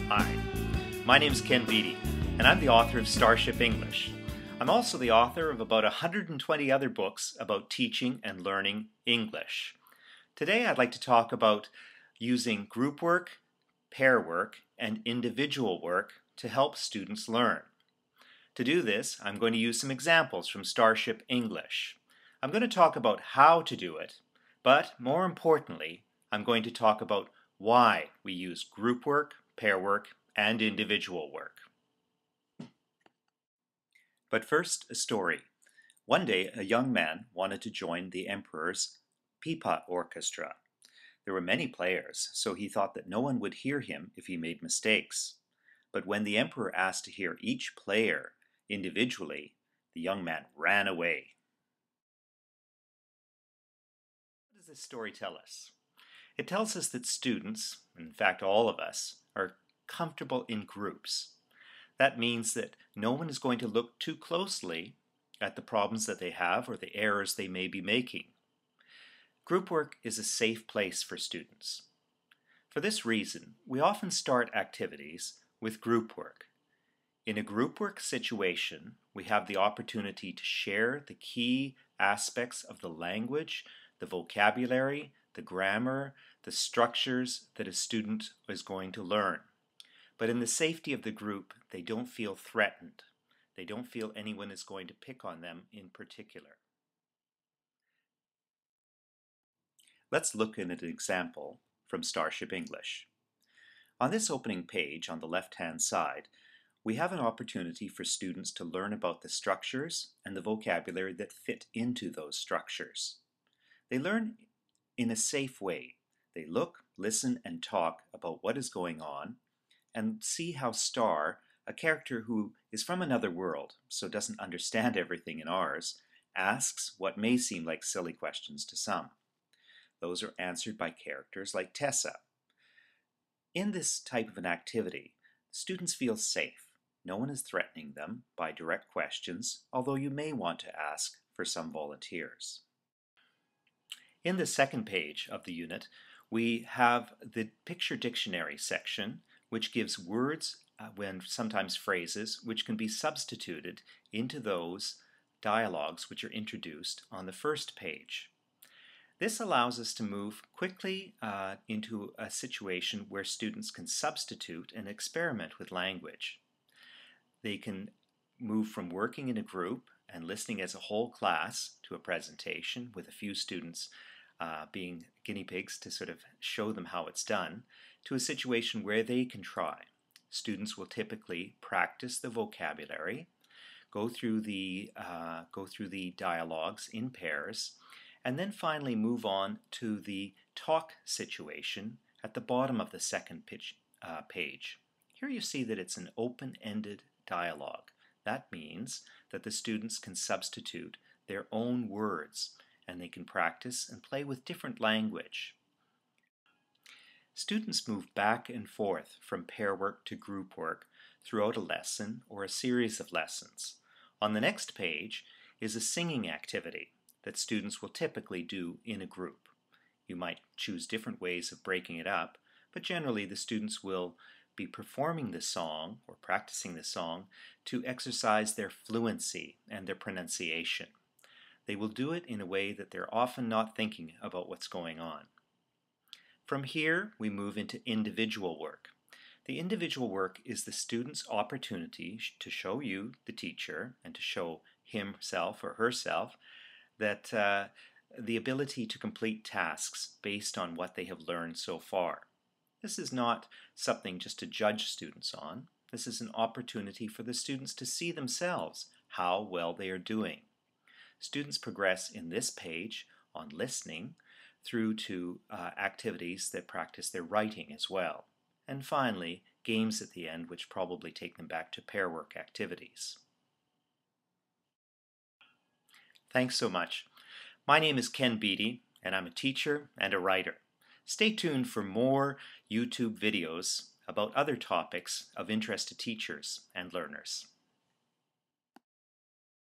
Hi, my name is Ken Beatty, and I'm the author of Starship English. I'm also the author of about 120 other books about teaching and learning English. Today I'd like to talk about using group work, pair work, and individual work to help students learn. To do this, I'm going to use some examples from Starship English. I'm going to talk about how to do it, but more importantly, I'm going to talk about why we use group work, pair work, and individual work. But first, a story. One day, a young man wanted to join the emperor's pipa orchestra. There were many players, so he thought that no one would hear him if he made mistakes. But when the emperor asked to hear each player individually, the young man ran away. What does this story tell us? It tells us that students, in fact all of us, are comfortable in groups. That means that no one is going to look too closely at the problems that they have or the errors they may be making. Group work is a safe place for students. For this reason, we often start activities with group work. In a group work situation, we have the opportunity to share the key aspects of the language, the vocabulary, the grammar, the structures that a student is going to learn. But in the safety of the group, they don't feel threatened. They don't feel anyone is going to pick on them in particular. Let's look at an example from Starship English. On this opening page on the left-hand side, we have an opportunity for students to learn about the structures and the vocabulary that fit into those structures. They learn in a safe way. They look, listen, and talk about what is going on and see how Star, a character who is from another world, so doesn't understand everything in ours, asks what may seem like silly questions to some. Those are answered by characters like Tessa. In this type of an activity, students feel safe. No one is threatening them by direct questions, although you may want to ask for some volunteers. In the second page of the unit, we have the picture dictionary section, which gives words and sometimes phrases which can be substituted into those dialogues which are introduced on the first page. This allows us to move quickly into a situation where students can substitute and experiment with language. They can move from working in a group and listening as a whole class to a presentation with a few students being guinea pigs to sort of show them how it's done, to a situation where they can try. Students will typically practice the vocabulary, go through the dialogues in pairs, and then finally move on to the talk situation at the bottom of the second page. Here you see that it's an open-ended dialogue. That means that the students can substitute their own words and they can practice and play with different language. Students move back and forth from pair work to group work throughout a lesson or a series of lessons. On the next page is a singing activity that students will typically do in a group. You might choose different ways of breaking it up, but generally the students will be performing the song or practicing the song to exercise their fluency and their pronunciation. They will do it in a way that they're often not thinking about what's going on. From here, we move into individual work. The individual work is the student's opportunity to show you, the teacher, and to show himself or herself that the ability to complete tasks based on what they have learned so far. This is not something just to judge students on. This is an opportunity for the students to see themselves how well they are doing. Students progress in this page on listening through to activities that practice their writing as well. And finally, games at the end which probably take them back to pair work activities. Thanks so much. My name is Ken Beatty, and I'm a teacher and a writer. Stay tuned for more YouTube videos about other topics of interest to teachers and learners.